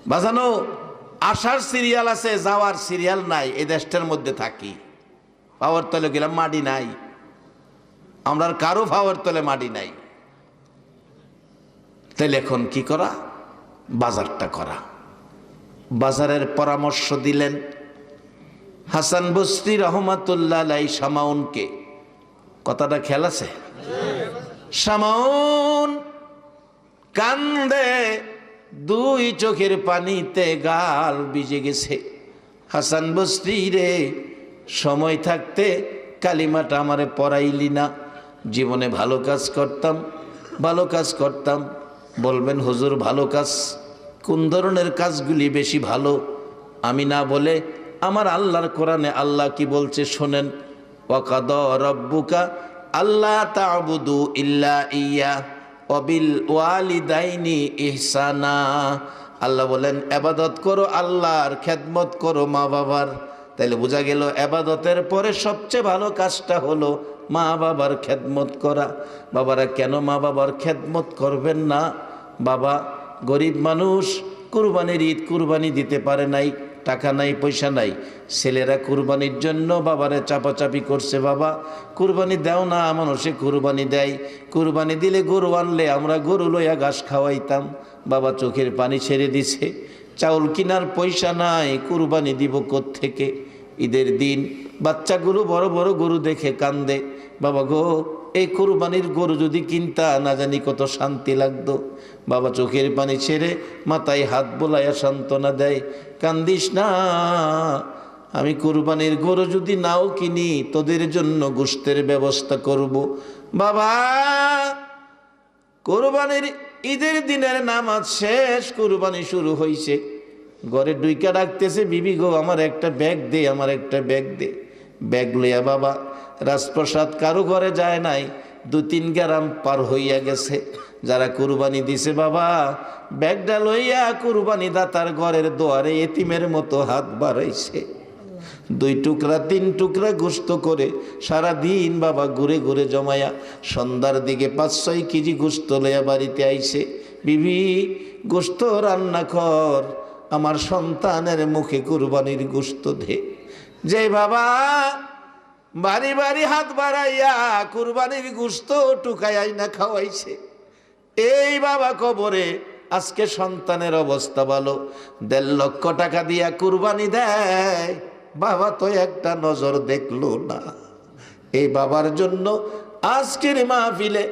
বাজানো আসার সিরিয়াল আছে, যাওয়ার সিরিয়াল নাই। এই দেশটার মধ্যে থাকি, পাওয়ার তলে গেলাম মাটি নাই, আমরা কারো পাওয়ার তলে মাটি নাই। তাহলে এখন কি করা? বাজারটা করা। বাজারের পরামর্শ দিলেন হাসান বসরি রহমাতুল্লাহ আলাইহি শামাউনকে। কথাটা খেয়াল আছে? শামাউন কান্দে, দুই চোখের পানিতে গাল ভিজে গেছে। হাসান বসরি রে, সময় থাকতে কালিমাটা আমারে পড়াইলি না। জীবনে ভালো কাজ করতাম, ভালো কাজ করতাম। বলবেন হুজুর ভালো কাজ কোন ধরনের কাজগুলি বেশি ভালো? আমি না বলে আমার আল্লাহর কোরআনে আল্লাহ কি বলছে শোনেন। ওয়াকাদা রাব্বুকা আল্লা তা'বুদু ইল্লা ইয়্যা ওয়া বিল ওয়ালিদাইনি ইহসানা। আল্লাহ বলেন ইবাদত করো আল্লাহর, খেদমত করো মা বাবার। তাইলে বোঝা গেল ইবাদতের পরে সবচেয়ে ভালো কাজটা হলো মা বাবার খেদমত করা। বাবারা কেন মা বাবার খেদমত করবেন না? বাবা গরিব মানুষ, কুরবানির ঈদ কুরবানি দিতে পারে নাই, টাকা নাই, পয়সা নাই। ছেলেরা কুরবানির জন্য বাবারে চাপাচাপি করছে, বাবা কুরবানি দাও না। মানুষে কুরবানি দেয়, কুরবানি দিলে গরু আনলে আমরা গরু লইয়া ঘাস খাওয়াইতাম। বাবা চোখের পানি ছেড়ে দিছে, চাউল কিনার পয়সা নাই, কুরবানি দিব কোত্থেকে? ঈদের দিন বাচ্চাগুলো বড় বড় গরু দেখে কান্দে। বাবা গো, এই কুরবানির গরু যদি কিনতা না জানি কত শান্তি লাগতো। বাবা চোখের পানি ছেড়ে মাথায় হাত বোলাইয়া সান্ত্বনা দেয়, কান্দিস না, আমি কুরবানির গরু যদি নাও কিনি তোদের জন্য গোশতের ব্যবস্থা করব। বাবা কুরবানির ঈদের দিনের নামাজ শেষ, কুরবানি শুরু হয়েছে। ঘরে ডুইকা ডাকতেছে, বিবি গো আমার একটা ব্যাগ দে, আমার একটা ব্যাগ দে। ব্যাগ লইয়া বাবা রাজপ্রসাদ কারো ঘরে যায় নাই, 2-3 গ্রাম পার হইয়া গেছে। যারা কুরবানি দিছে বাবা ব্যাগটা লইয়া কুরবানি দাতার ঘরের দুয়ারে এতিমের মতো হাত বাড়াইছে। 2 টুকরা 3 টুকরা গোশত করে সারা দিন বাবা ঘুরে ঘুরে জমায়া সন্ধ্যার দিকে 5-6 কেজি গোশত লইয়া বাড়িতে আইছে। বিবি গোশত রান্না কর, আমার সন্তানের মুখে কুরবানির গোশত দে। যে বাবা বাড়ি বাড়ি হাত বাড়াইয়া কুরবানির গোশত টুকাই না খাওয়াইছে, এই বাবা কবরে আজকে সন্তানের অবস্থা ভালো, 1.5 লক্ষ টাকা দিয়া কুরবানি দেয়, বাবা তো একটা নজর দেখলো না। এই বাবার জন্য আজকের মাহফিলে,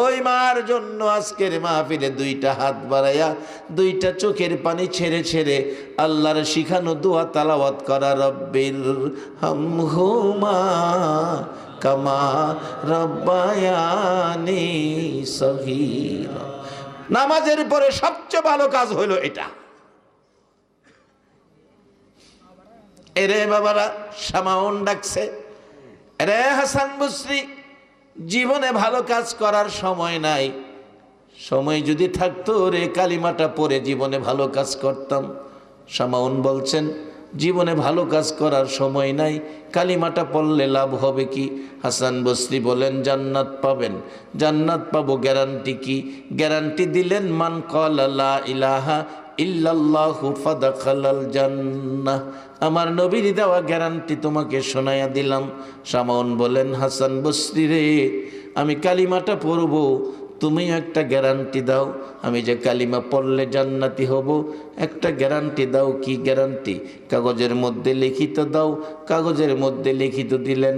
ওই মার জন্য আজকের মাহফিলে 2টা হাত বাড়াইয়া 2টা চোখের পানি ছেড়ে ছেড়ে আল্লাহর শিখানো দোয়া তালাওয়াত করা, রব্বির হামহুমা কামা রব্বায়ানি সগীরা। নামাজের পরে সবচেয়ে ভালো কাজ হলো এটা। এরে বাবারা, শামাউন ডাকছে, রে হাসান বসরি, জীবনে ভালো কাজ করার সময় নাই। সময় যদি থাকতো রে কালিমাটা পড়ে জীবনে ভালো কাজ করতাম। শামাউন বলছেন জীবনে ভালো কাজ করার সময় নাই, কালিমাটা পড়লে লাভ হবে কি? হাসান বসরি বলেন জান্নাত পাবেন। জান্নাত পাবো গ্যারান্টি কি? গ্যারান্টি দিলেন মান ক্বালা লা ইলাহা ইল্লাল্লাহু ফাদাখালাল জান্নাহ। আমার নবীর দেওয়া গ্যারান্টি তোমাকে শোনায়া দিলাম। শামাউন বলেন হাসান বসরি রে, আমি কালিমাটা পড়ব, তুমি একটা গ্যারান্টি দাও, আমি যে কালিমা পড়লে জান্নাতি হব, একটা গ্যারান্টি দাও। কি গ্যারান্টি? কাগজের মধ্যে লিখিত দাও। কাগজের মধ্যে লিখিত দিলেন,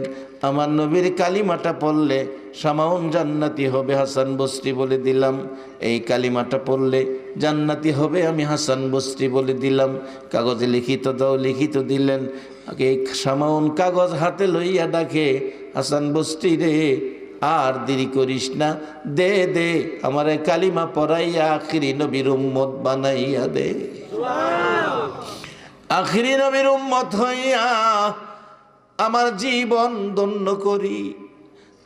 আমার নবীর কালিমাটা পড়লে শামাউন জান্নাতি হবে। হাসান বসরি বলে দিলাম, এই কালিমাটা পড়লে জান্নাতি হবে, আমি হাসান বসরি বলে দিলাম। কাগজে লিখিত দাও। লিখিত দিলেন। এই শামাউন কাগজ হাতে লইয়া ডাকে, হাসান বসরি রে, আর দেরি করিস না, দে দে আমার কালিমা পড়াইয়া আখিরি নবীর উম্মত বানাইয়া দে। আখিরি নবীর উম্মত হইয়া আমার জীবন ধন্য করি।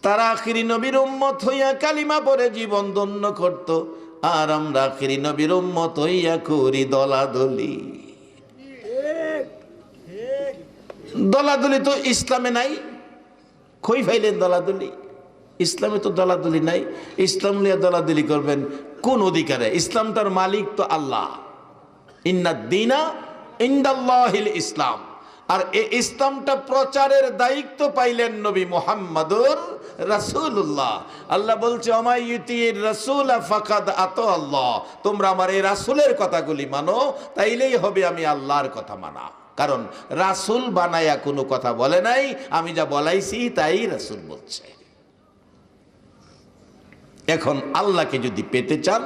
তারা আখিরি নবীর উম্মত হইয়া কালিমা পড়ে জীবন ধন্য করত, আর আমরা আখিরি নবীর উম্মত হইয়া করি দলাদলি। দলাদলি তো ইসলামে নাই। কই ফাইলেন দলাদলি? ইসলামে তো দলাদলি নাই। ইসলাম নিয়ে দলাদলি করবেন কোন অধিকারে? ইসলামটার মালিক তো আল্লাহ। ইন্নাদ-দীনা ইনদাল্লাহিল ইসলাম। আর এই ইসলামটা প্রচারের দায়িত্ব পাইলেন নবী মুহাম্মদুর রাসূলুল্লাহ। আল্লাহ বলছে ওমাই ইউতির রাসূলা ফাকাদ আতা আল্লাহ, তোমরা আমার এই রাসূলের কথাগুলি মানো, তাইলেই হবে আমি আল্লাহর কথা মানা। কারণ রাসূল বানায়া কোনো কথা বলে নাই, আমি যা বলাইছি তাই রাসূল বলছে। এখন আল্লাহকে যদি পেতে চান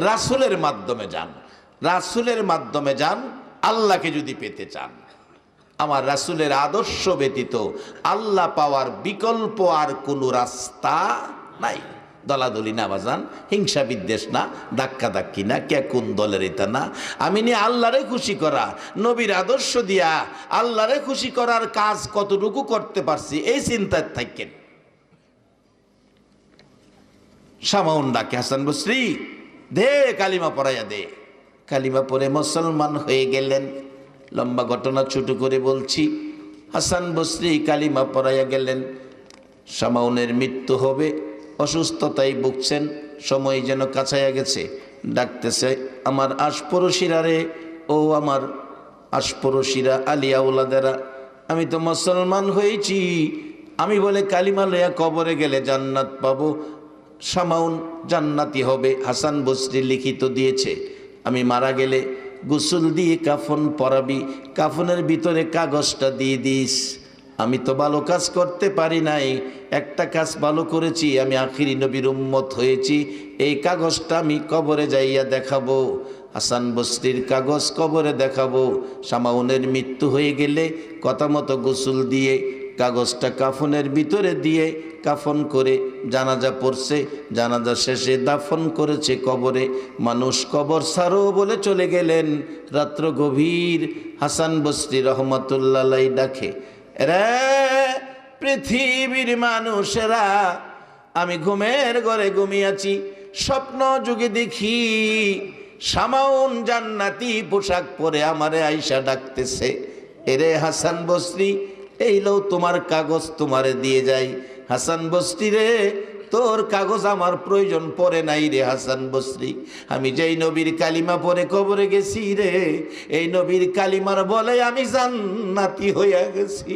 রাসূলের মাধ্যমে যান, রাসূলের মাধ্যমে যান। আল্লাহকে যদি পেতে চান, আমার রাসূলের আদর্শ ব্যতীত আল্লাহ পাওয়ার বিকল্প আর কোনো রাস্তা নাই। দলাদলি না বাজান, হিংসা বিদ্বেষ না, ধাক্কা ধাক্কি না, কে কোন দলের এটা না। আমি নিয়ে আল্লাহরে খুশি করা, নবীর আদর্শ দিয়া আল্লাহরে খুশি করার কাজ কতটুকু করতে পারছি এই চিন্তায় থাকেন। শামাউন ডাকে হাসান বসরি, দে কালিমা পড়াইয়া দে। কালিমা পড়ে মুসলমান হয়ে গেলেন। লম্বা ঘটনা ছোট করে বলছি। হাসান বসরি কালিমা পড়াইয়া গেলেন। শামাউনের মৃত্যু হবে, অসুস্থতায় ভুগছেন, সময় যেন কাছাইয়া গেছে। ডাকতেছে আমার আশপড়শিরা রে, ও আমার আশপড়শিরা, আলিয়া ওলাদেরা, আমি তো মুসলমান হয়েছি, আমি বলে কালিমা লইয়া কবরে গেলে জান্নাত পাবো, শামাউন জান্নাতি হবে। হাসান বসরি লিখিত দিয়েছে, আমি মারা গেলে গোসল দিয়ে কাফন পরাবি, কাফনের ভিতরে কাগজটা দিয়ে দিস। আমি তো ভালো কাজ করতে পারি নাই, একটা কাজ ভালো করেছি, আমি আখিরি নবীর উম্মত হয়েছি, এই কাগজটা আমি কবরে যাইয়া দেখাবো। হাসান বসরির কাগজ কবরে দেখাবো। শামাউনের মৃত্যু হয়ে গেলে কথা মতো গোসল দিয়ে কাগজটা কাফনের ভিতরে দিয়ে কাফন করে জানাজা পড়ছে, জানাজা শেষে দাফন করেছে কবরে। মানুষ কবর ছাড়ো বলে চলে গেলেন। রাত্র গভীর, হাসান বসরি রহমতুল্লাহ আলাইহি ডাকে, রে পৃথিবীর মানুষেরা, আমি ঘুমের ঘরে ঘুমিয়েছি, স্বপ্ন যুগে দেখি শামাউন জান্নাতি পোশাক পরে আমারে আইসা ডাকতেছে, এরে হাসান বসরি, এই লও তোমার কাগজ, তোমারে দিয়ে যাই। হাসান বসরি রে, তোর কাগজ আমার প্রয়োজন পড়ে নাই রে হাসান বসরি, আমি যেই নবীর কালিমা পরে কবরে গেছি রে, এই নবীর কালিমার বলে আমি জান্নাতি হইয়া গেছি।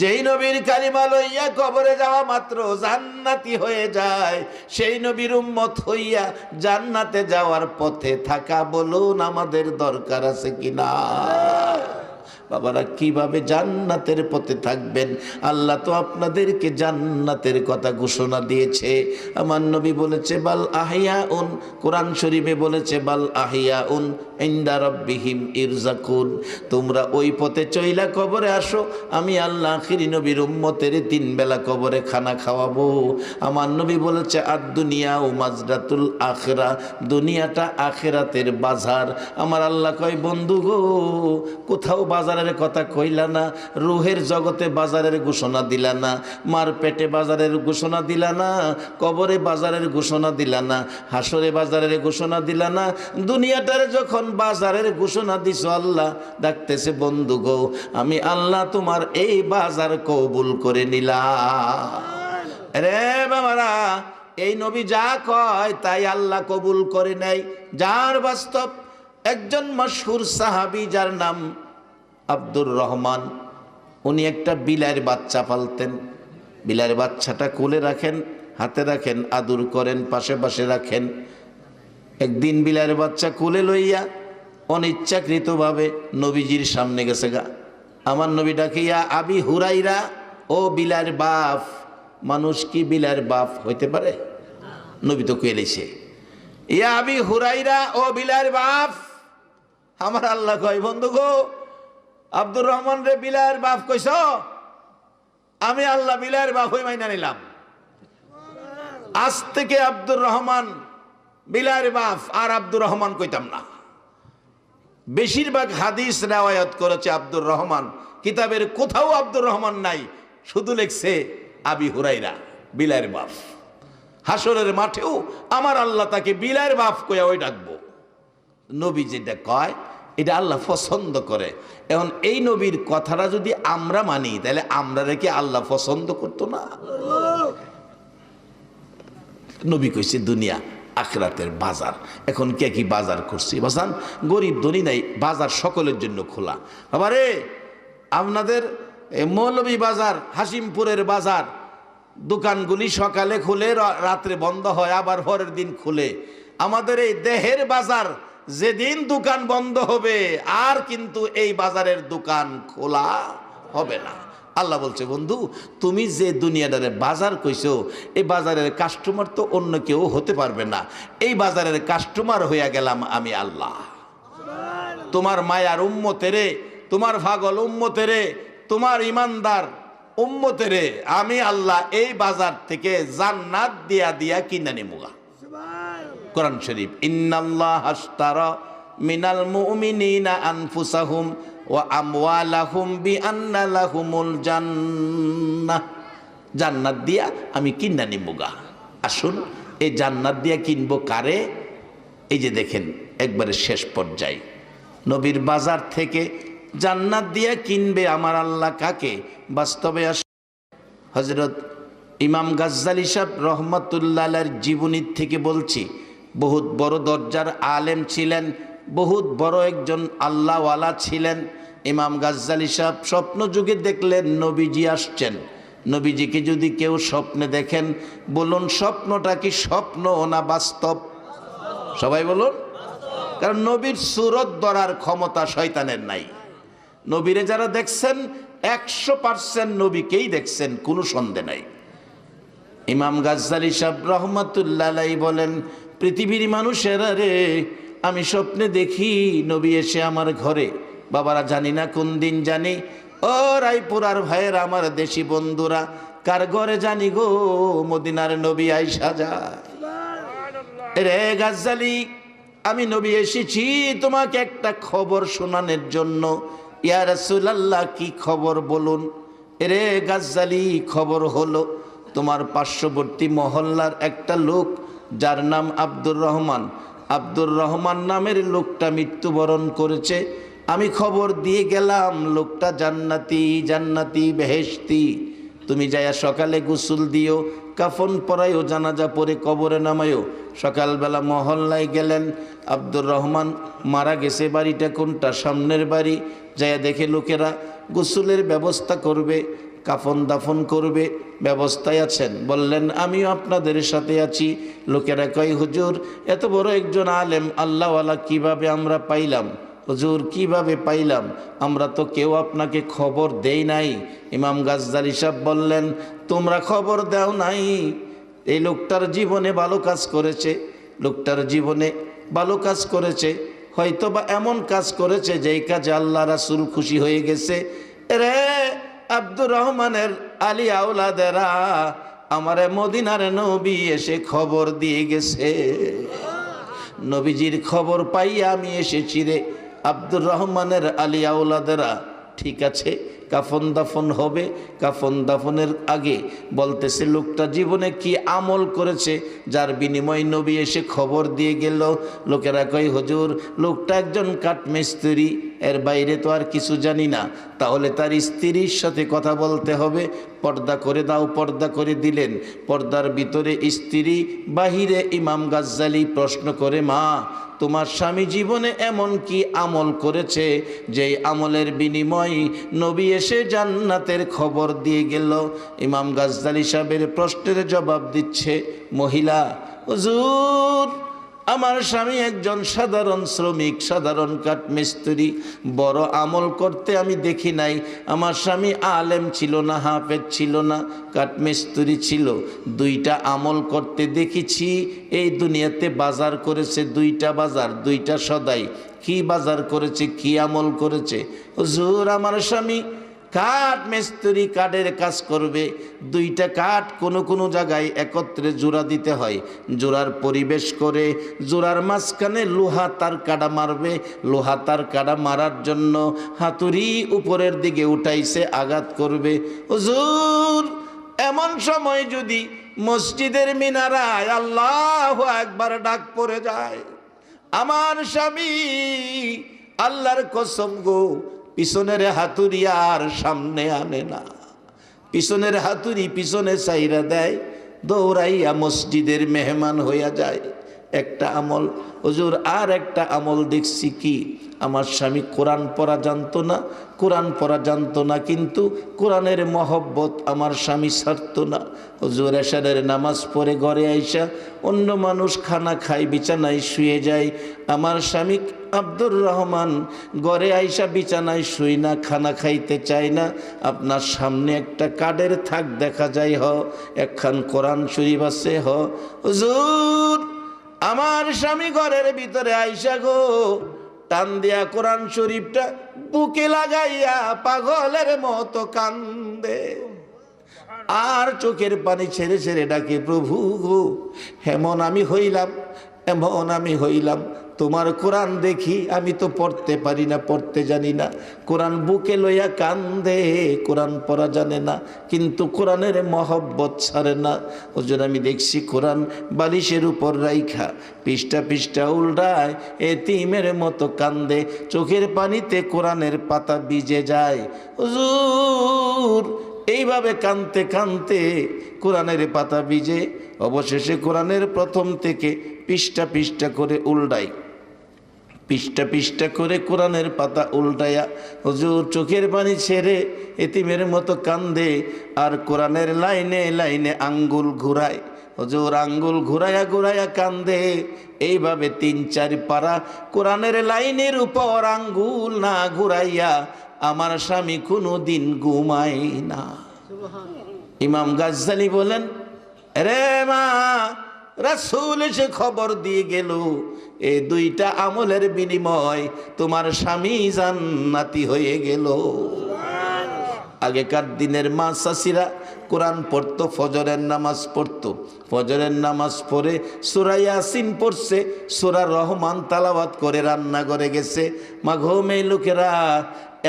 যেই নবীর কালিমা লইয়া কবরে যাওয়া মাত্র জান্নাতি হয়ে যায়, সেই নবীর উম্মত হইয়া জান্নাতে যাওয়ার পথে থাকা বলুন আমাদের দরকার আছে কিনা? বাবারা, কিভাবে জান্নাতের পথে থাকবেন? আল্লাহ তো আপনাদেরকে জান্নাতের কথা ঘোষণা দিয়েছে। আমার নবী বলেছে বাল আহিয়াউন, কোরআন শরীফে বলেছে বাল আহিয়াউন ইনদা রাব্বিহিম ইরজাকুন। তোমরা ওই পথে চইলা কবরে আসো, আমি আল্লাহ আখিরি নবীর উম্মতের 3 বেলা কবরে খানা খাওয়াবো। আমার নবী বলেছে আদ-দুনিয়া ও মাজরাতুল আখিরা, দুনিয়াটা আখিরাতের বাজার। আমার আল্লাহ কয় বন্ধু গো, কোথাও বাজারের কথা কইলা না, রুহের জগতে বাজারের ঘোষণা দিলা না, মার পেটে বাজারের ঘোষণা দিলা না, কবরে বাজারের ঘোষণা দিলা না, হাসরে বাজারের ঘোষণা দিলা না, দুনিয়াটার যখন বাজারের ঘোষণা দিছ, আল্লাহ ডাকতেছে বন্ধু গো, আমি আল্লাহ তোমার এই বাজার কবুল করে নিলাম। রে বাবারা, এই নবী যা কয় তাই আল্লাহ কবুল করে নেয়। যার বাস্তব একজন মশহুর সাহাবী, যার নাম আব্দুর রহমান, উনি একটা বিলাইয়ের বাচ্চা পালতেন। বিলাইয়ের বাচ্চাটা কোলে রাখেন, হাতে রাখেন, আদর করেন, পাশে পাশে রাখেন। একদিন বিলাইয়ের বাচ্চা কোলে লইয়া অনিচ্ছাকৃতভাবে নবীজির সামনে গেছে গা। আমার নবী ডাকিয়া আবি হুরাইরা, ও বিলাইয়ের বাপ। মানুষ কি বিলাইয়ের বাপ হইতে পারে? নবী তো কইলেছে ইয়া আবি হুরাইরা, ও বিলাইয়ের বাপ। আমার আল্লাহ কয় বন্ধু গো, আব্দুর রহমান রে বিলাইয়ের বাপ কইছ, আমি আল্লাহ বিলাইয়ের বাপ হই মাইনা নিলাম। আজ থেকে আব্দুর রহমান বিলাইয়ের বাপ আর আব্দুর রহমান কইতাম না। বেশিরভাগ হাদিস রিওয়ায়াত করেছে আব্দুর রহমান, কিতাবের কোথাও আব্দুর রহমান নাই, শুধু লেখছে আবি হুরাইরা, বিলাইয়ের বাপ। হাসরের মাঠেও আমার আল্লাহ তাকে বিলাইয়ের বাপ কইয়া ওই ডাকবো। নবী যেটা কয় এটা আল্লাহ পছন্দ করে। এখন এই নবীর কথাটা যদি আমরা মানি, তাহলে আমরা রেখে আল্লাহ পছন্দ করতো না? নবী কইছে দুনিয়া আখিরাতের বাজার। এখন কে কি বাজার করছি বাজান? গরিব ধনী নাই, বাজার সকলের জন্য খোলা। আবারে আপনাদের মৌলভী বাজার, হাসিমপুরের বাজার, দোকানগুলি সকালে খুলে রাত্রে বন্ধ হয়, আবার পরের দিন খুলে। আমাদের এই দেহের বাজার যেদিন দোকান বন্ধ হবে আর কিন্তু এই বাজারের দোকান খোলা হবে না। আল্লাহ বলছে, বন্ধু তুমি যে দুনিয়াটারে বাজার কইছো, এই বাজারের কাস্টমার তো অন্য কেউ হতে পারবে না। এই বাজারের কাস্টমার হইয়া গেলাম আমি আল্লাহ। তোমার মায়ার উম্মতেরে, তোমার পাগল উম্মতেরে, তোমার ইমানদার উম্মতেরে আমি আল্লাহ এই বাজার থেকে জান্নাত দিয়া দিয়া কিনে নিমুগা। কোরআন শরীফ, ইন্নাল্লাহ আশতারা মিনাল মুমিনিনা আনফুসাহুম ওয়া আমওয়ালাহুম বিআন্না লাহুমুল জান্নাহ। জান্নাত দিয়া আমি কিনে নিমুগা। আসুন এই জান্নাত দিয়া কিনবো কারে? এই যে দেখেন একবারে শেষ পর্যায়ে নবীর বাজার থেকে জান্নাত দিয়া কিনবে আমার আল্লাহ কাকে? বাস্তবে হযরত ইমাম গাজ্জালী সাহেব রহমাতুল্লাহ আলাইহির জীবনীর থেকে বলছি। বহুত বড় দরজার আলেম ছিলেন, বহুত বড় একজন আল্লাহওয়ালা ছিলেন। ইমাম গাজ্জালী সাহেব স্বপ্ন যুগে দেখলেন নবীজি আসছেন। নবীজিকে যদি কেউ স্বপ্নে দেখেন, বলুন স্বপ্নটা কি স্বপ্ন না বাস্তব? সবাই বলুন। কারণ নবীর সুরত ধরার ক্ষমতা শয়তানের নাই। নবীরে যারা দেখছেন 100% নবীকেই দেখছেন, কোনো সন্দেহ নাই। ইমাম গাজ্জালী সাহেব রহমাতুল্লাহ আলাইহি বলেন, পৃথিবীর মানুষেরা রে, আমি স্বপ্নে দেখি নবী এসে আমার ঘরে। বাবারা জানি না কোন দিন জানি, ও রায়পুরার ভাইয়ের আমার দেশি বন্ধুরা, কার ঘরে জানি গো মদিনার নবী আইসা যায়। রে গাজ্জালী, আমি নবী এসেছি তোমাকে একটা খবর শোনানোর জন্য। ইয়া রাসূলুল্লাহ, কি খবর বলুন? রে গাজ্জালী, খবর হলো তোমার পার্শ্ববর্তী মহল্লার একটা লোক যার নাম আব্দুর রহমান, আব্দুর রহমান নামের লোকটা মৃত্যুবরণ করেছে। আমি খবর দিয়ে গেলাম লোকটা জান্নাতি, জান্নাতি বেহেশতি। তুমি যাইয়া সকালে গোসল দিও, কাফন পরাইও, জানাজা পরে কবরে নামাইও। সকালবেলা মহল্লায় গেলেন, আব্দুর রহমান মারা গেছে। বাড়িটা কোনটা? সামনের বাড়ি। যাইয়া দেখে লোকেরা গোসলের ব্যবস্থা করবে, কাফন দাফন করবে, ব্যবস্থায় আছেন। বললেন আমিও আপনাদের সাথে আছি। লোকেরা কয়, হুজুর এত বড় একজন আলেম আল্লাহওয়ালা কিভাবে আমরা পাইলাম? হুজুর কিভাবে পাইলাম? আমরা তো কেউ আপনাকে খবর দেই নাই। ইমাম গাজ্জালী সাহেব বললেন, তোমরা খবর দাও নাই? এই লোকটার জীবনে ভালো কাজ করেছে, লোকটার জীবনে ভালো কাজ করেছে, হয়তো বা এমন কাজ করেছে যেই কাজে আল্লাহ রাসূল খুশি হয়ে গেছে। রে আব্দুর রহমানের আলী আওলাদেরা, আমারে মদিনার নবী এসে খবর দিয়ে গেছে। নবীজির খবর পাইয়া আমি এসেছি রে। আব্দুর রহমানের আলী আওলাদেরা, ঠিক আছে কাফন দাফন হবে। কাফন দাফনের আগে বলতেছে লোকটা জীবনে কি আমল করেছে যার বিনিময়ে নবী এসে খবর দিয়ে গেল। লোকেরা কয়, হুজুর লোকটা একজন কাঠমিস্ত্রি, এর বাইরে তো আর কিছু জানি না। তাহলে তার স্ত্রীর সাথে কথা বলতে হবে। পর্দা করে দাও। পর্দা করে দিলেন। পর্দার ভিতরে স্ত্রী, বাহিরে ইমাম গাজ্জালী। প্রশ্ন করে, মা তোমার স্বামী জীবনে এমন কি আমল করেছে যে আমলের বিনিময়ে নবী এসে জান্নাতের খবর দিয়ে গেল? ইমাম গাজ্জালী সাহেবের প্রশ্নের জবাব দিচ্ছে মহিলা, হুজুর আমার স্বামী একজন সাধারণ শ্রমিক, সাধারণ কাঠমিস্ত্রি, বড় আমল করতে আমি দেখি নাই। আমার স্বামী আলেম ছিল না, হাফেজ ছিল না, কাঠমিস্ত্রি ছিল। দুইটা আমল করতে দেখেছি। এই দুনিয়াতে বাজার করেছে দুইটা বাজার, দুইটা সদাই। কি বাজার করেছে, কি আমল করেছে? হুজুর আমার স্বামী কাঠ মিস্ত্রি, কাঠের কাজ করবে। দুইটা কাঠ কোনো কোনো জায়গায় একত্রে জোড়া দিতে হয়। জোড়ার পরিবেশ করে জোড়ার মাঝখানে লোহা তার কাটা মারবে। লোহা তার কাটা মারার জন্য হাতুড়ি উপরের দিকে উঠাইছে, আঘাত করবে। হুজুর এমন সময় যদি মসজিদের মিনারায় আল্লাহু আকবার ডাক পড়ে যায়, আমার স্বামী আল্লাহর কসম গো পিছনের হাতুড়ি আর সামনে আনে না। পিছনের হাতুড়ি পিছনে চাইরা দেয়, দৌড়াইয়া মসজিদের মেহমান হইয়া যায়। একটা আমল। হুজুর আর একটা আমল দেখছি কি, আমার স্বামী কোরআন পড়া জানতো না, কোরআন পড়া জানতো না, কিন্তু কোরআনের মহব্বত আমার স্বামী ছাড়তো না। হুজুর এশারের নামাজ পড়ে ঘরে আইসা অন্য মানুষ খানা খায়, বিছানায় শুয়ে যায়, আমার স্বামী আব্দুর রহমান ঘরে আইসা বিছানায় শুই না, খানা খাইতে চায় না। আপনার সামনে একটা কাঠের থাক দেখা যায়, একখান কোরআন শরীফ আছে। হুজুর আমার স্বামী ঘরের ভিতরে আইসা গো টান দিয়া কোরআন শরীফটা বুকে লাগাইয়া পাগলের মতো কান্দে, আর চোখের পানি ছেড়ে ছেড়ে ডাকে, প্রভু এমন আমি হইলাম, এমন আমি হইলাম, তোমার কোরআন দেখি, আমি তো পড়তে পারি না, পড়তে জানি না। কোরআন বুকে লইয়া কান্দে, কোরআন পড়া জানে না, কিন্তু কোরআনের মহব্বত ছাড়ে না। ওজন আমি দেখছি কোরআন বালিশের উপর রাইখা পৃষ্ঠা পৃষ্ঠা উল্টায় এতিমের মতো কান্দে, চোখের পানিতে কোরআনের পাতা ভিজে যায়। হুজুর এইভাবে কানতে কানতে কোরআনের পাতা ভিজে, অবশেষে কোরআনের প্রথম থেকে পৃষ্ঠা পৃষ্ঠা করে উল্টাই, পৃষ্ঠা পৃষ্ঠা করে কোরআনের পাতা উল্টায়া হুজুর চোখের পানি ছেড়ে এতিমের মতো কান্দে, আর কোরআনের লাইনে লাইনে আঙ্গুল ঘুরায়। হুজুর আঙ্গুল ঘুরাইয়া ঘুরাইয়া কান্দে। এইভাবে ৩-৪ পারা কোরআনের লাইনের উপর আঙ্গুল না ঘুরাইয়া আমার স্বামী কোনো দিন ঘুমায় না। ইমাম গাজ্জালি বলেন, রে মা, রাসূল এসে খবর দিয়ে গেল, এই 2টা আমলের বিনিময় তোমার স্বামী জান্নাতি হয়ে গেল। আগেকার দিনের মা চাচিরা কোরআন পড়তো, ফজরের নামাজ পড়তো, ফজরের নামাজ পড়ে সূরা ইয়াসিন পড়ছে, সূরা রহমান তালাওয়াত করে রান্নাঘরে গেছে। মা গো মেয়ে লোকেরা,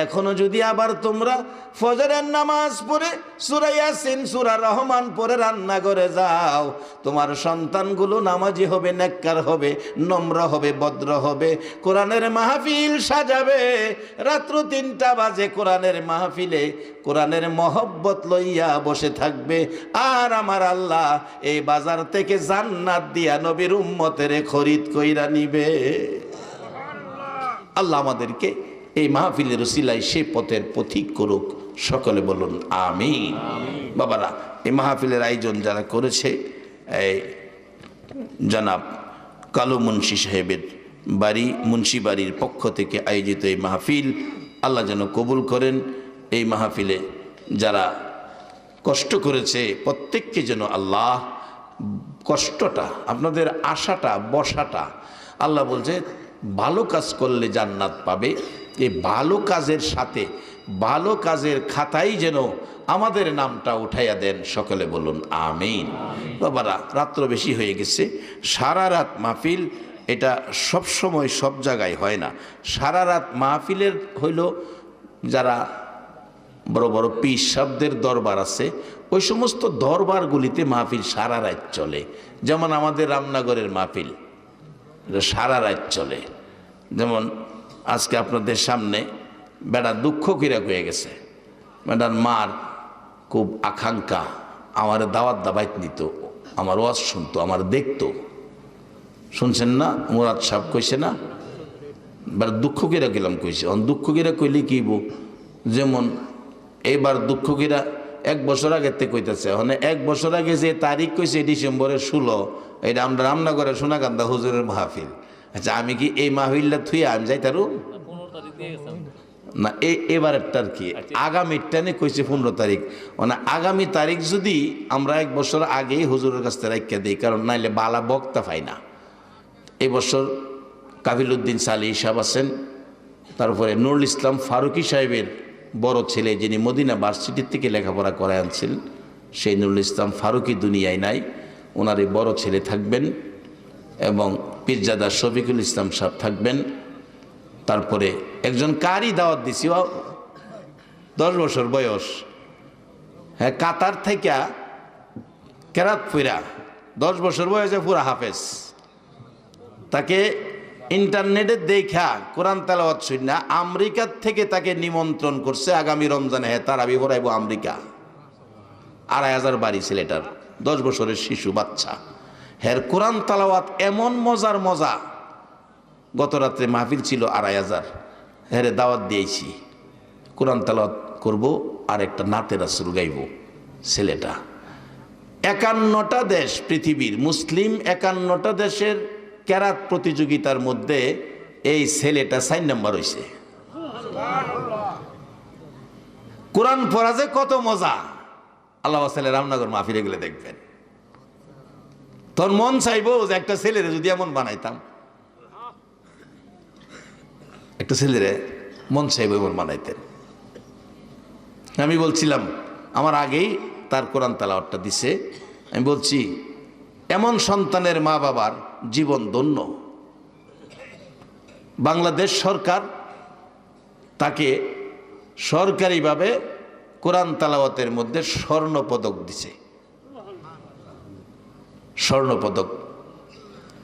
এখনো যদি আবার তোমরা ফজরের নামাজ পড়ে সূরা ইয়াসিন সূরা রহমান পড়ে রান্নাঘরে যাও, তোমার সন্তানগুলো নামাজি হবে, নেককার হবে, নম্র হবে, ভদ্র হবে, কোরআনের মাহফিল সাজাবে। রাত্র 3টা বাজে কোরআনের মাহফিলে কোরআনের মহব্বত লইয়া বসে থাকবে, আর আমার আল্লাহ এই বাজার থেকে জান্নাত দিয়া নবীর উম্মতের খরিদ কইরা নিবে। আল্লাহ আমাদেরকে এই মাহফিলের উসিলায় সে পথের পথিক করুক, সকলে বলুন আমিন। বাবারা, এই মাহফিলের আয়োজন যারা করেছে, এই জনাব কালু মুন্সি সাহেবের বাড়ি, মুন্সি বাড়ির পক্ষ থেকে আয়োজিত এই মাহফিল আল্লাহ যেন কবুল করেন। এই মাহফিলে যারা কষ্ট করেছে প্রত্যেককে যেন আল্লাহ কষ্টটা, আপনাদের আশাটা, বসাটা, আল্লাহ বলছে ভালো কাজ করলে জান্নাত পাবে, এই ভালো কাজের সাথে ভালো কাজের খাতাই যেন আমাদের নামটা উঠাইয়া দেন, সকলে বলুন আমিন। বাবারা, রাত্র বেশি হয়ে গেছে, সারা রাত মাহফিল, এটা সব সময় সব জায়গায় হয় না। সারা রাত মাহফিলের হইল যারা বড় বড় পীর সাহেবদের দরবার আছে, ওই সমস্ত দরবারগুলিতে মাহফিল সারা রাত চলে। যেমন আমাদের রামনগরের মাহফিল সারা রাত চলে। যেমন আজকে আপনাদের সামনে বেটা দুঃখ কিরা হয়ে গেছে, বেটার মার খুব আকাঙ্ক্ষা, আমার দাওয়াত দাবাইত নিত, আমার ওয়াজ শুনতো, আমার দেখতো। শুনছেন না, মুরাদ সাহেব কইছে না, বেটা দুঃখ কিরা গেলাম কইছে। দুঃখ কিরা কইলে কি বো, যেমন এইবার দুঃখ কিরা 1 বছর আগের থেকে কইতেছে, মানে 1 বছর আগে যে তারিখ কইছে ডিসেম্বরের 16, এটা আমরা রামনগরের সোনাকান্দা হুজুরের মাহফিল। আচ্ছা, আমি কি এই মাহফিলটা থুইয়া আমি যাইতারু না? এবারেরটার কি আগামীটা নিয়ে কইছে 15 তারিখ, মানে আগামী তারিখ যদি আমরা 1 বছর আগেই হুজুরের কাছ থেকে রাখিয়া দিই, কারণ নাইলে বালা বক্তা পাই না। এই বছর কাবিলউদ্দিন সালি সাহেব আছেন, তারপরে নুরুল ইসলাম ফারুকি সাহেবের বড় ছেলে, যিনি মদিনা ভার্সিটির থেকে লেখাপড়া করায় আনছিলেন, সেই নুরুল ইসলাম ফারুকি দুনিয়ায় নাই, ওনার এই বড় ছেলে থাকবেন, এবং পীরজাদা শফিকুল ইসলাম সাহেব থাকবেন। তারপরে একজন কারি দাওয়াত দিছি, 10 বছর বয়স, হ্যাঁ, কাতার থেকে কেরাত পুরা 10 বছর বয়সে পুরা হাফেজ, তাকে ইন্টারনেটে দেখা কোরআন তেলাওয়াত শুনে আমেরিকার থেকে তাকে নিমন্ত্রণ করছে আগামী রমজানে, হ্যাঁ তারাবি পড়াইব আমেরিকা। 2500 বাড়ি ছেলেটার, 10 বছরের শিশু বাচ্চা। হের কোরআন তালাওয়াত এমন মজার মজা। গত রাত্রে মাহফিল ছিল 2500, হেরে দাওয়াত দিয়েছি, কোরআন তালাওয়াত করব আর একটা নাতে রাসূল গাইব। ছেলেটা 51টা দেশ, পৃথিবীর মুসলিম 51টা দেশের কেরাত প্রতিযোগিতার মধ্যে এই ছেলেটা 4 নম্বর হয়েছে। কোরআন পড়া যে কত মজা, আল্লাহ ছেলে রামনগর মাহফিলে গেলে দেখবেন। তোর মন চাইবো যে একটা ছেলেরে যদি এমন বানাইতাম, একটা ছেলেরে মন চাইবো এমন বানাইতেন। আমি বলছিলাম, আমার আগেই তার কোরআন তেলাওয়াতটা দিছে, আমি বলছি এমন সন্তানের মা বাবার জীবন ধন্য। বাংলাদেশ সরকার তাকে সরকারিভাবে কোরআন তেলাওয়াতের মধ্যে স্বর্ণপদক দিছে, স্বর্ণপদক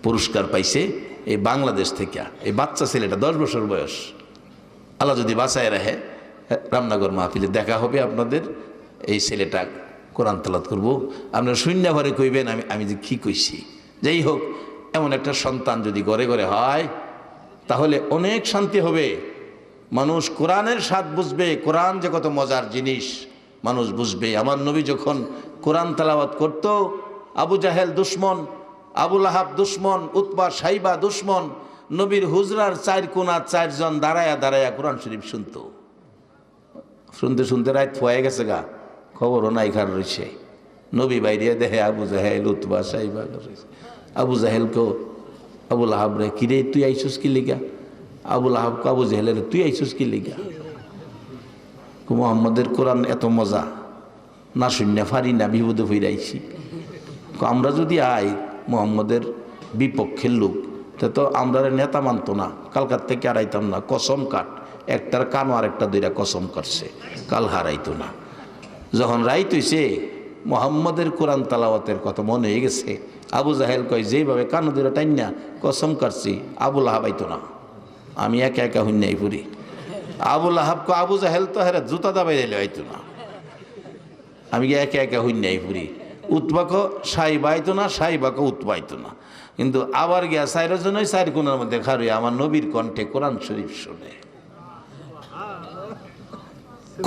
পুরস্কার পাইছে এই বাংলাদেশ থেকে। এই বাচ্চা ছেলেটা 10 বছর বয়স, আল্লাহ যদি বাঁচায় রাখে রামনগর মাহফিলে দেখা হবে আপনাদের। এই ছেলেটা কোরআন তেলাওয়াত করব, আপনারা শূন্য ঘরে কইবেন আমি যে কী কইছি। যাই হোক, এমন একটা সন্তান যদি ঘরে ঘরে হয় তাহলে অনেক শান্তি হবে। মানুষ কোরআনের স্বাদ বুঝবে, কোরআন যে কত মজার জিনিস মানুষ বুঝবে। আমার নবী যখন কোরআন তেলাওয়াত করত, আবু জাহেল দুশ্মন, আবু লাহাব দুশ্মন, উতবা সাইবা দুশ্মন, নবীর হুজরার 4 কোণা 4 জন দাঁড়ায়া দাঁড়ায়া কোরআন শরীফ শুনতো। শুনতে শুনতে রাত হয়ে গেছে গা, খবরও নাই খার রয়েছে। নবী বাইরে দেখে আবু জাহেল, উতবা সাইবা। আবু জাহেলকেও, আবু লাহাব রে, কিরে তুই আইসুস কি লিগা? আবু লাহাব আবু জাহেলের, তুই আইসুস কি লিগা? মুহাম্মদের কোরআন এত মজা, না শূন্য ফারি না, বিপদে ফিরাইছি। আমরা যদি আই মুহাম্মদের বিপক্ষের লোক, তো আমরা নেতা মানতো না, কালকার থেকে হারাইতাম না। কসম কাট, একটার কানো আর একটা দুইটা কসম কাটছে, কাল হারাইতো না। যখন রাইত হইছে, মুহাম্মদের কোরআন তালাওয়াতের কথা মনে হয়ে গেছে। আবু জাহেল কয়, যেইভাবে কানো দুইটা টাইনা কসম কাটছি, আবু লাহাব আইতো না, আমি একা একা হইনাই পুরি। আবু লাহাব কো, আবু জাহেল তো হেরা জুতা দাবাই দিলে আইতো না, আমি একা একা হইনাই পুরি। উতবাকে সাইবা আইতো না, সাইবাকে উতবা আইতো না। কিন্তু আবার গিয়া 4 জনই 4 কোণার মধ্যে খারুই আমার নবীর কণ্ঠে কোরআন শরীফ শুনে।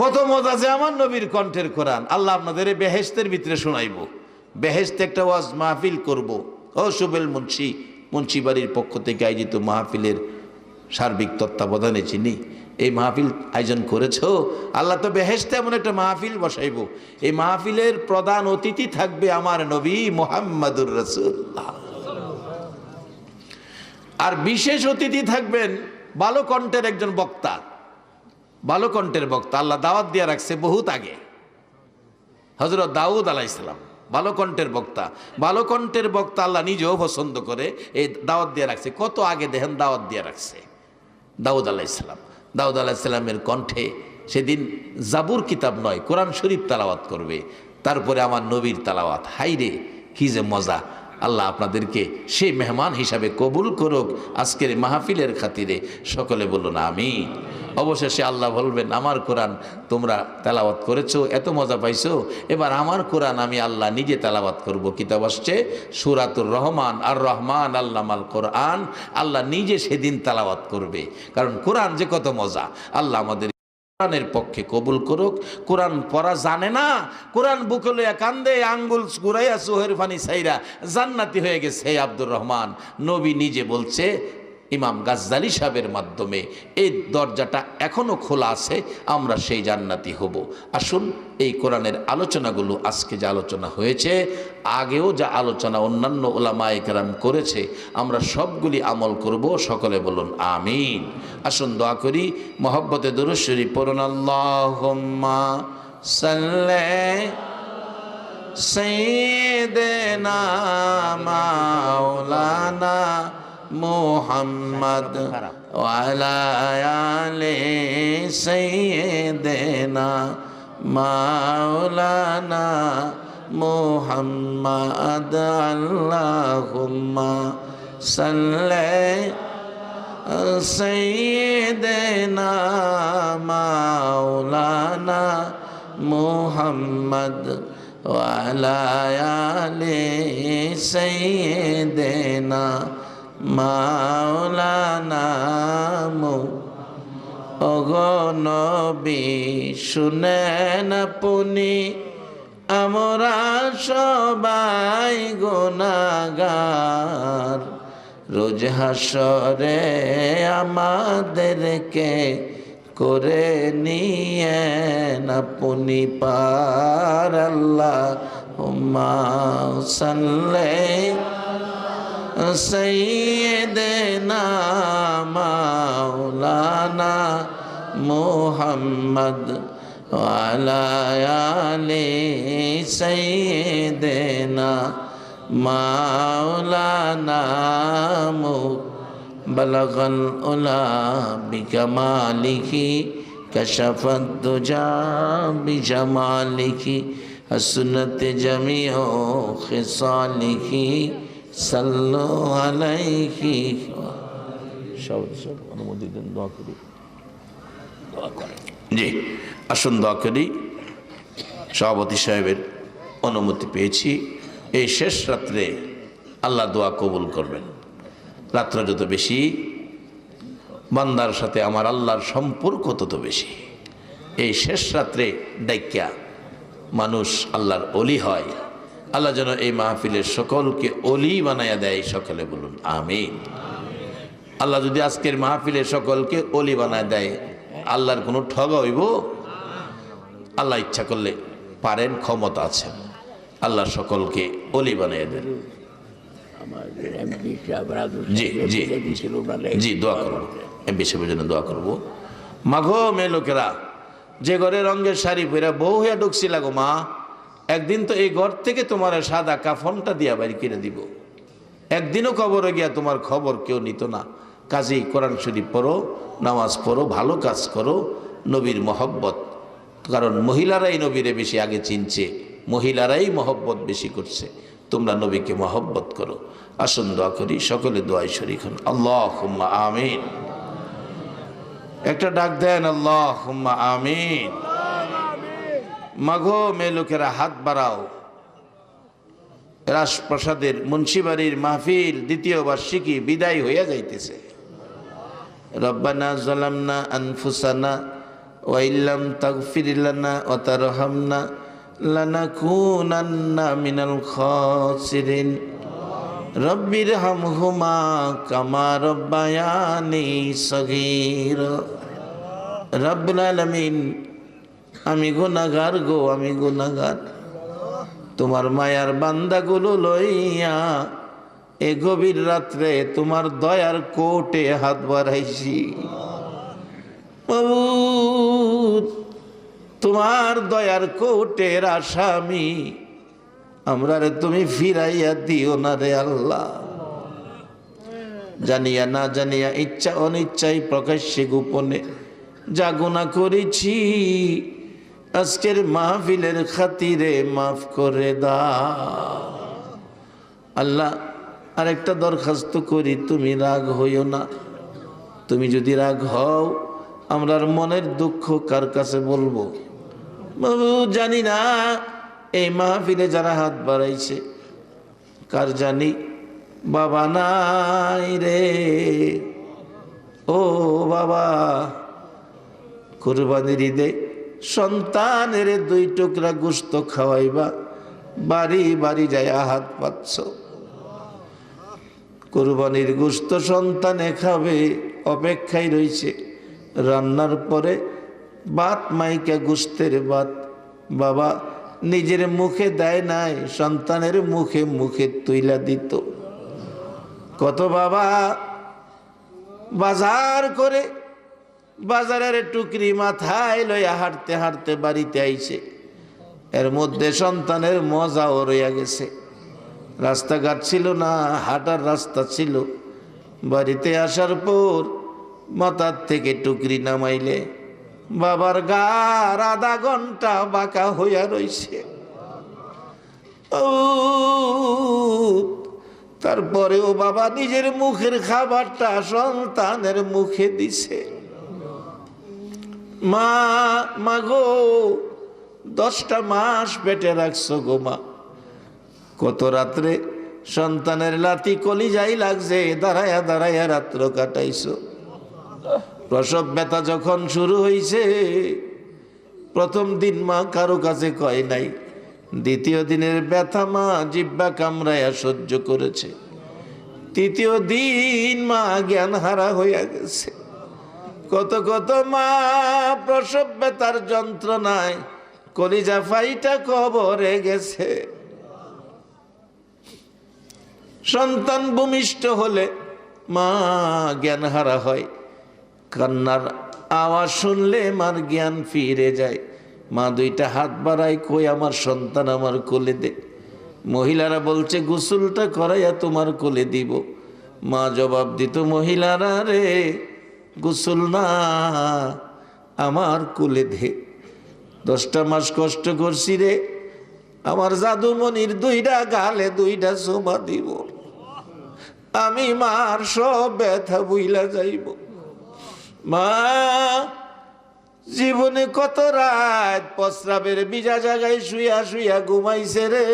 কত মজা যে আমার নবীর কণ্ঠের কোরআন। আল্লাহ আপনাদের বেহেশতের ভিতরে শোনাইব। বেহেশতে একটা ওয়াজ মাহফিল করব। ও সুবেল মুন্সি বাড়ির পক্ষ থেকে আয়োজিত মাহফিলের সার্বিক তত্ত্বাবধানে চিনি এই মাহফিল আয়োজন করেছ। আল্লাহ তো বেহেশতে এমন একটা মাহফিল বসাইব, এই মাহফিলের প্রধান অতিথি থাকবে আমার নবী মুহাম্মদুর রাসূলুল্লাহ। আর বিশেষ অতিথি থাকবেন ভালো কণ্ঠের একজন বক্তা, ভালো কণ্ঠের বক্তা। আল্লাহ দাওয়াত দিয়ে রাখছে বহুত আগে, হযরত দাউদ আলাইহিস সালাম ভালো কণ্ঠের বক্তা। ভালো কণ্ঠের বক্তা আল্লাহ নিজেও পছন্দ করে, এই দাওয়াত দিয়ে রাখছে। কত আগে দেখেন দাওয়াত দিয়ে রাখছে দাউদ আলাইহিস সালাম। দাউদ আলাইহিস সালামের কণ্ঠে সেদিন জাবুর কিতাব নয়, কোরআন শরীফ তালাওয়াত করবে, তারপরে আমার নবীর তালাওয়াত। হাইরে কি যে মজা! আল্লাহ আপনাদেরকে সেই মেহমান হিসাবে কবুল করুক আজকের মাহফিলের খাতিরে। সকলে বলুন আমিন। অবশেষে আল্লাহ বলবেন, আমার কোরআন তোমরা তেলাওয়াত করেছো, এত মজা পাইছো, এবার আমার কোরআন আমি আল্লাহ নিজে তেলাওয়াত করব। কিতাব আসছে সূরাতুর রহমান, আর রহমান আল্লামাল কোরআন। আল্লাহ নিজে সেদিন তেলাওয়াত করবে, কারণ কোরআন যে কত মজা। আল্লাহ আমাদের কোরআনের পক্ষে কবুল করুক। কোরআন পড়া জানে না, কোরআন বুকে লইয়া কান্দে, আঙ্গুল গুরাইয়া চোহের পানি ছাইরা জান্নাতি হয়ে গেছে আব্দুর রহমান। নবী নিজে বলছে, ইমাম গাজ্জালি সাহেবের মাধ্যমে এই দরজাটা এখনো খোলা আছে, আমরা সেই জান্নাতি হব। আসুন এই কোরআনের আলোচনাগুলো, আজকে যে আলোচনা হয়েছে, আগেও যা আলোচনা অন্যান্য উলামায়ে কেরাম করেছে, আমরা সবগুলি আমল করব। সকলে বলুন আমিন। আসুন দোয়া করি, মহব্বতে দুরূদ শরীফ পড়ুন। আল্লাহুম্মা সাল্লি সাইয়্যিদিনা মাওলানা মুহাম্মদ ওয়া আলা আলি সাইয়্যিদিনা মাওলানা মুহাম্মদ। আল্লাহুম্মা সাল্লি সাইয়্যিদিনা মাওলানা মুহাম্মদ وعلى آل سيدنا মাওলানা ওগো নবী শুনেন আপনি আমরা সবাই গুনাহগার রোজ হাসরে আমাদেরকে করে নিয়েন আপনি পার আল্লাহুম্মা সাল্লি سيدنا مولانا محمد وعلى آل سيدنا مولانا بلغ العلا بكماله كشف الدجى بجماله حسنت جميع خصاله সাল্লু আলাইহি সব অনুমতি দেন দোয়া করি জি আসুন দোয়া করি সভাপতি সাহেবের অনুমতি পেয়েছি এই শেষ রাত্রে আল্লাহ দোয়া কবুল করবেন রাত্র যত বেশি বান্দার সাথে আমার আল্লাহর সম্পর্ক তত বেশি এই শেষ রাত্রে ডাইক্যা মানুষ আল্লাহর ওলি হয় আল্লাহ যেন এই মাহফিলের সকলকে অলি বানায়া দেয় সকলে বলুন আমিন আল্লাহ যদি আজকের মাহফিলের সকলকে অলি বানায় দেয় আল্লাহর কোনো ঠগা হইব আল্লাহ ইচ্ছা করলে পারেন ক্ষমতা আছে আল্লাহ সকলকে অলি বানিয়ে দেন জি জি জি দোয়া করবো এমপি সাহেবের জন্য দোয়া করবো মাঘো মেয়ে লোকেরা যে ঘরে রঙের শাড়ি পরে বউ হইয়া ঢুকছি লাগো মা একদিন তো এই ঘর থেকে তোমার সাদা কাফনটা দিয়া বাড়ি কিনে দিব একদিনও কবরে গিয়া তোমার খবর কেউ নিত না কাজেই কোরআন শরীফ পড়ো নামাজ পড়ো ভালো কাজ করো নবীর মহব্বত কারণ মহিলারাই নবীরে বেশি আগে চিনছে মহিলারাই মহব্বত বেশি করছে তোমরা নবীকে মহব্বত করো আসুন দোয়া করি সকলে দোয়ায় শরীক হন আল্লাহুম্মা আমিন একটা ডাক দেন আল্লাহুম্মা আমিন মাঘো মেয়ে লোকেরা হাত বাড়াও রাজপ্রাসাদের মুন্সিবাড়ির মাহফিল দ্বিতীয় বার্ষিকী বিদায় হইয়া যাইতেছে রব্বানা যালামনা আনফুসানা ওয়া ইল্লাম তাগফির লানা ওয়া তারহামনা লানাকুনান্না মিনাল খাসিরিন রব্বিরহামহুমা কামা রব্বায়ানি সগীরা রব্বুল আলামিন আমি গুনাহগার গো আমি গুনাহগার তোমার মায়ার বান্দাগুলো লইয়া এ গভীর রাত্রে তোমার দয়ার কোটে হাত বাড়াইছি মাবুদ তোমার দয়ার কোটের আসামি আমরা রে তুমি ফিরাইয়া দিও না রে আল্লাহ জানিয়া না জানিয়া ইচ্ছা অনিচ্ছাই প্রকাশ্যে গোপনে যা গুনাহ করেছি আজকের মাহফিলের খাতিরে মাফ করে দাও আল্লাহ আরেকটা দরখাস্ত করি তুমি রাগ হইও না তুমি যদি রাগ হও আমরার মনের দুঃখ কার কাছে বলবো বাবু জানি না এই মাহফিলে যারা হাত বাড়াইছে কার জানি বাবা নাই রে ও বাবা কুরবানির ঈদে সন্তানের 2 টুকরা গোশত খাওয়াইবা বাড়ি বাড়ি যায় হাত পাচ্ছ কুরবানির গোশত সন্তানে খাবে অপেক্ষায় রয়েছে রান্নার পরে ভাত মাইকা গোশতের ভাত বাবা নিজের মুখে দেয় নাই সন্তানের মুখে মুখে তুইলা দিত কত বাবা বাজার করে বাজারের টুকরি মাথায় লইয়া হাঁটতে হাঁটতে বাড়িতে আইছে এর মধ্যে সন্তানের মজাও রইয়া গেছে রাস্তাঘাট ছিল না হাঁটার রাস্তা ছিল বাড়িতে আসার পর মাথার থেকে টুকরি নামাইলে বাবার গার আধা ঘন্টা বাঁকা হইয়া রইছে তারপরেও বাবা নিজের মুখের খাবারটা সন্তানের মুখে দিছে মা গো 10টা মাস পেটে রাখছো গো মা। কত রাত্রে সন্তানের লাথি কলিজায় লাগছে, দাঁড়ায়া দাঁড়ায়া রাত্র কাটাইছো। প্রসব ব্যথা যখন শুরু হইছে, প্রথম দিন মা কারো কাছে কয় নাই, দ্বিতীয় দিনের ব্যথা মা জিহ্বা কামড়ায়া সহ্য করেছে, তৃতীয় দিন মা জ্ঞান হারা হইয়া গেছে। কত কত মা প্রসব ব্যথার যন্ত্রণায় কলিজা ফাইটা কবরে গেছে। সন্তান ভূমিষ্ঠ হলে মা জ্ঞান হারা হয়, কান্নার আওয়াজ শুনলে মার জ্ঞান ফিরে যায়। মা 2টা হাত বাড়ায়, কই আমার সন্তান আমার কোলে দে। মহিলারা বলছে গোসলটা করাইয়া তোমার কোলে দিব। মা জবাব দিত, মহিলারা রে গোসল না, আমার কোলে দে। 10টা মাস কষ্ট করছি রে, আমার জাদুমণির 2টা গালে 2টা চুমা দিব, আমি মার সব ব্যথা বুইলা যাইব। মা জীবনে কত রাত প্রস্রাবের ভিজা জায়গায় শুইয়া শুইয়া ঘুমাইছে রে,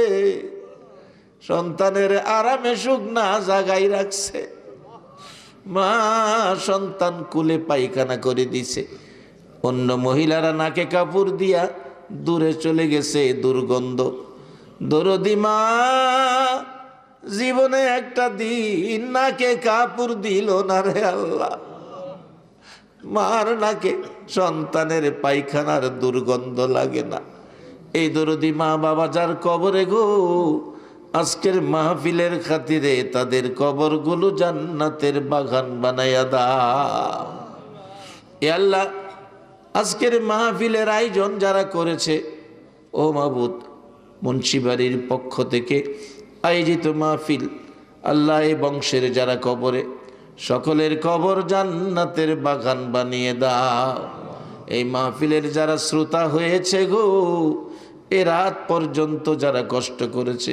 সন্তানের আরামে সুখ না জাগাই রাখছে। মা সন্তান কুলে পায়খানা করে দিছে, অন্য মহিলারা নাকে কাপড় দিয়া দূরে চলে গেছে, দুর্গন্ধ। দরদি মা জীবনে একটা দিন নাকে কাপড় দিল না রে আল্লাহ। মার নাকে সন্তানের পায়খানার দুর্গন্ধ লাগে না। এই দরদি মা বাবা যার কবরে গো, আজকের মাহফিলের খাতিরে তাদের কবরগুলো জান্নাতের বাগান বানাইয়া দাও। এ আল্লাহ, আজকের মাহফিলের আয়োজন যারা করেছে, ও মাবুদ, মুন্সিবাড়ির পক্ষ থেকে আয়োজিত মাহফিল, আল্লাহ এই বংশের যারা কবরে, সকলের কবর জান্নাতের বাগান বানিয়ে দাও। এই মাহফিলের যারা শ্রোতা হয়েছে গো, এ রাত পর্যন্ত যারা কষ্ট করেছে,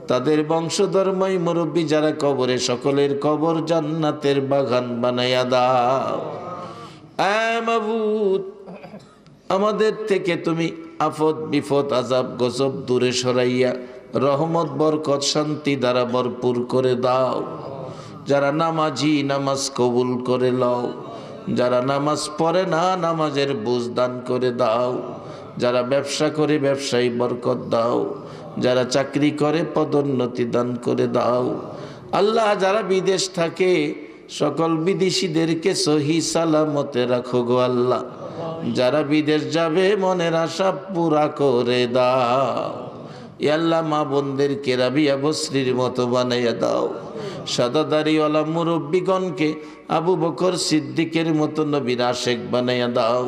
তাদের বংশধর্মই মুরব্বী যারা কবরে, সকলের কবর জান্নাতের বাগান বানাইয়া দাও। মাবুদ, আমাদের থেকে তুমি আফত বিপদ আযাব গজব দূরে সরাইয়া রহমত বরকত শান্তি দ্বারা ভরপুর করে দাও। যারা নামাজি নামাজ কবুল করে লও, যারা নামাজ পড়ে না নামাজের বুঝ দান করে দাও, যারা ব্যবসা করে ব্যবসায়ী বরকত দাও, যারা চাকরি করে পদোন্নতি দান করে দাও। আল্লাহ, যারা বিদেশ থাকে সকল বিদেশিদেরকে সহি সালামতে রাখো গো আল্লাহ। যারা বিদেশ যাবে মনের আশা পুরা করে দাও। এ আল্লাহ, মা বোনদেরকে রাবিয়া বসরির মতো বানাইয়া দাও। সাদা দাড়িওয়ালা মুরব্বীগণকে আবু বকর সিদ্দিকের মতো নবীর আশেক বানাইয়া দাও।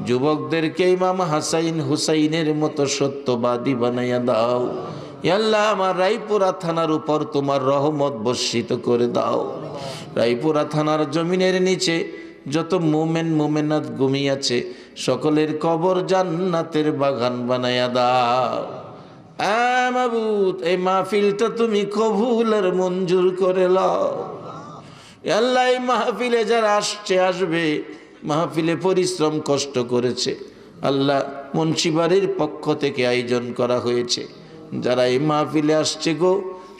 যুবকদেরকে ইমাম হাসাইন হুসাইনের মতো সত্যবাদী বানাইয়া দাও। এ আল্লাহ, আমার রায়পুরা থানার উপর তোমার রহমত বর্ষিত করে দাও। রায়পুরা থানার জমিনের নিচে যত মোমেন মোমেনাত ঘুমিয়েছে, সকলের কবর জান্নাতের বাগান বানাইয়া দাও। মাবুদ, এই মাহফিলটা তুমি কবুল আর মঞ্জুর করে লও। আল্লাহ, এই মাহফিলে যারা আসবে, মাহফিলে পরিশ্রম কষ্ট করেছে, আল্লাহ মুন্সিবাড়ির পক্ষ থেকে আয়োজন করা হয়েছে, যারা এই মাহফিলে আসছে গো,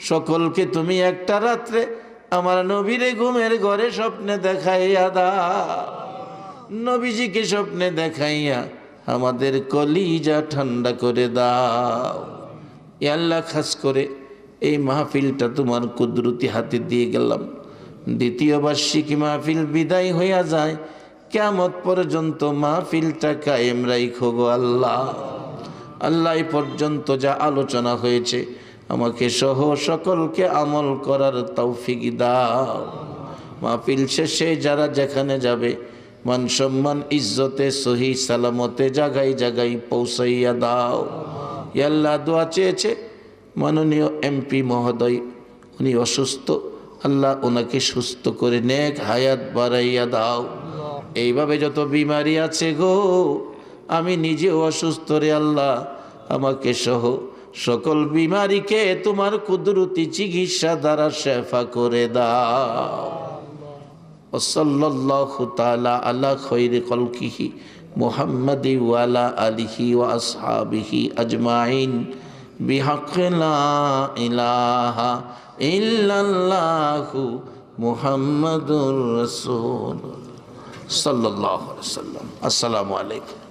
সকলকে তুমি একটা রাত্রে আমার নবীরে ঘুমের ঘরে স্বপ্নে দেখাইয়া দাও। নবীজিকে স্বপ্নে দেখাইয়া আমাদের কলিজা ঠান্ডা করে দাও। এ আল্লাহ, খাস করে এই মাহফিলটা তোমার কুদরতি হাতে দিয়ে গেলাম। দ্বিতীয় বার্ষিকী মাহফিল বিদায় হইয়া যায়, কিয়ামত পর্যন্ত মাহফিলটা কায়েম রাখো গো আল্লাহ। আল্লাহ, এই পর্যন্ত যা আলোচনা হয়েছে আমাকে সহ সকলকে আমল করার তৌফিক দাও। মাহফিল শেষে যারা যেখানে যাবে, মান সম্মান ইজ্জতে সহি সালামতে জায়গায় জায়গায় পৌঁছাইয়া দাও। আল্লাহ, দোয়া চেয়েছে মাননীয় এমপি মহোদয়, উনি অসুস্থ, আল্লাহ ওনাকে সুস্থ করে নেক হায়াত বাড়াইয়া দাও। এইভাবে যত বিমারি আছে গো, আমি নিজেও অসুস্থ রে আল্লাহ, আমাকে সহ সকল বিমারিকে তোমার কুদরতি চিকিৎসা দ্বারা শেফা করে দাও। সাল্লাল্লাহু তাআলা আলা খায়রি খালকিহি মুহাম্মাদি ওয়ালা আলিহি ওয়া আসহাবিহি আজমাইন বিহাক্ক লা ইলাহা ইল্লাল্লাহু মুহাম্মাদুর রাসূল সাল্লাল্লাহু আলাইহি ওয়াসাল্লাম। আসসালামু আলাইকুম।